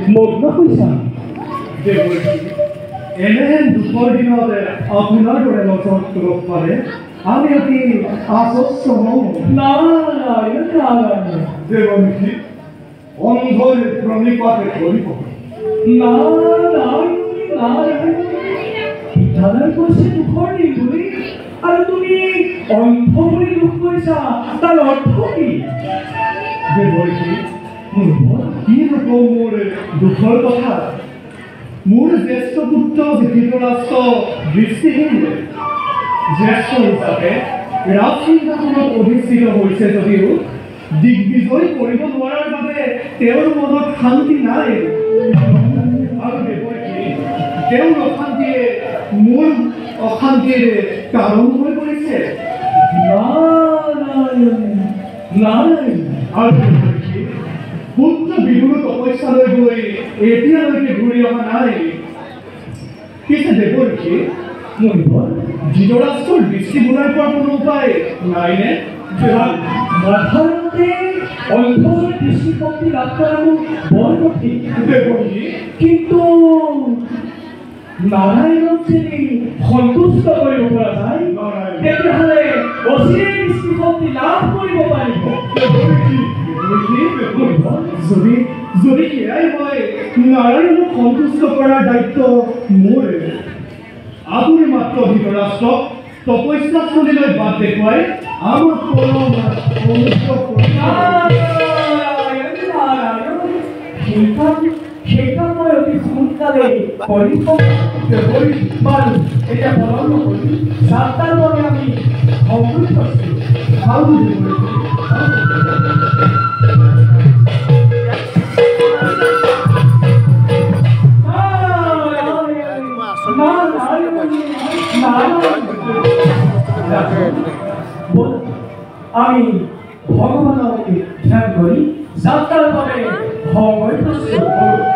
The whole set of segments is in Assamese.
মগ্ন হৈছা এনেহেন দুখৰ দিনত আপোনাৰ দৰে নজৰ কৰিব পাৰে আমি অতি আশ্বস্ত হওঁ দেৱনীতি অন্ধৰ প্ৰণিপাতে কৰিব পিতাদাই কৈছে দুখৰ দিন বুলি আৰু তুমি অন্ধ বুলি দুখ কৰিছা তাৰ অৰ্থ কি দেৱনীতি কি নকওঁ মোৰ দুখৰ কথা মোৰ জ্যেষ্ঠ পুত্ৰ ধৃতৰাষ্ট্ৰ দৃষ্টিহীন জ্যেষ্ঠ হিচাপে ৰাজসিংহাসনত অধিষ্ঠিত হৈছে যদিও দিগ্বিজয় কৰিব নোৱাৰাৰ বাবে তেওঁৰ মনত শান্তি নাই আৰু তেওঁৰ অশান্তিয়ে মোৰ অশান্তিৰ কাৰণ হৈ পৰিছে আৰু পুত্ৰ বিহুৰ তপস্যালৈ গৈ এতিয়ালৈকে ঘূৰি অহা নাই পিছে দেৱৰ্ষি ধৃতৰাষ্ট্ৰৰ দৃষ্টি বুলাই পোৱাৰ কোনো উপায় নাইনে সাধাৰণতে অন্ধৰ দৃষ্টিশক্তি লাভ কৰাটো বৰ কঠিন দেৱৰ্ষি কিন্তু নাৰায়ণক যদি সন্তুষ্ট কৰিব পৰা যায় তেতিয়াহ'লে অচিৰেই দৃষ্টিশক্তি লাভ কৰিব পাৰিব যদি সেয়াই হয় নাৰায়ণক সন্তুষ্ট কৰাৰ দায়িত্ব মোৰ আপুনি মাত্ৰ ধৃতৰাষ্ট্ৰক তপস্যাস্থলীলৈ বাট দেখুৱাই আমাক সেইটা মই অতি সোনকালে কৰিব বাৰু এতিয়া পলম নকৰি যাত্ৰাৰ বাবে আমি সংযুক্ত আছোঁ আমি ভগৱানক ধ্যান কৰি যাত্ৰাৰ বাবে সময় প্ৰস্তুত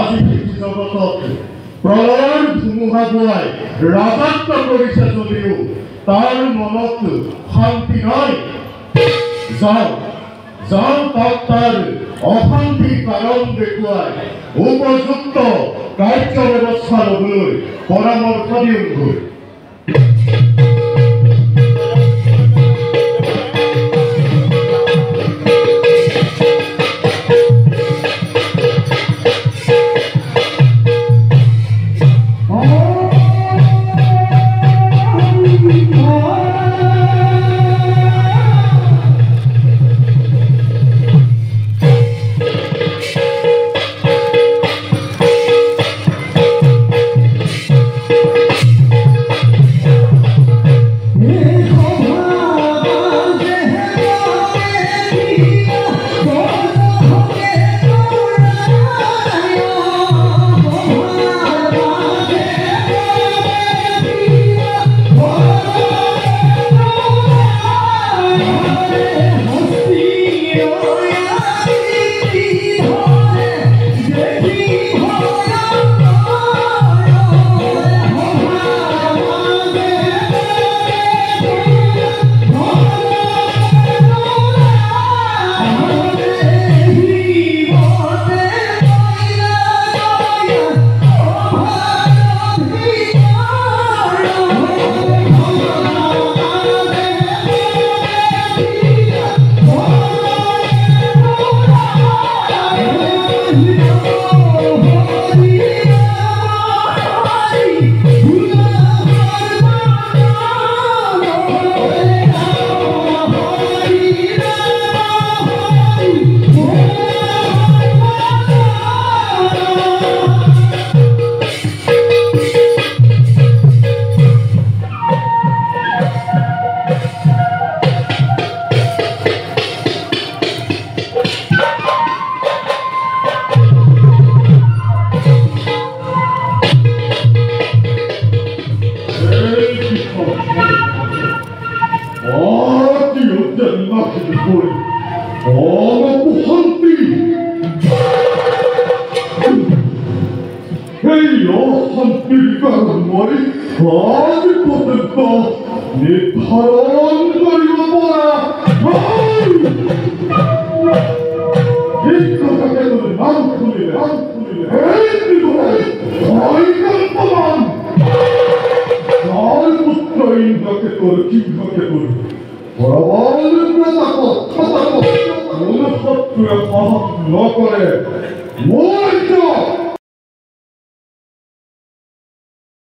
আজি জগতত প্ৰলয়ৰ ধুমুহা বোৱাই ৰাজত্ব কৰিছে যদিও তাৰ মনত শান্তি নাই। যাওঁ তাক তাৰ অশান্তিৰ কাৰণ দেখুৱাই উপযুক্ত কাৰ্য ব্যৱস্থা ল'বলৈ পৰামৰ্শ দিওঁগৈ। নকৰে মই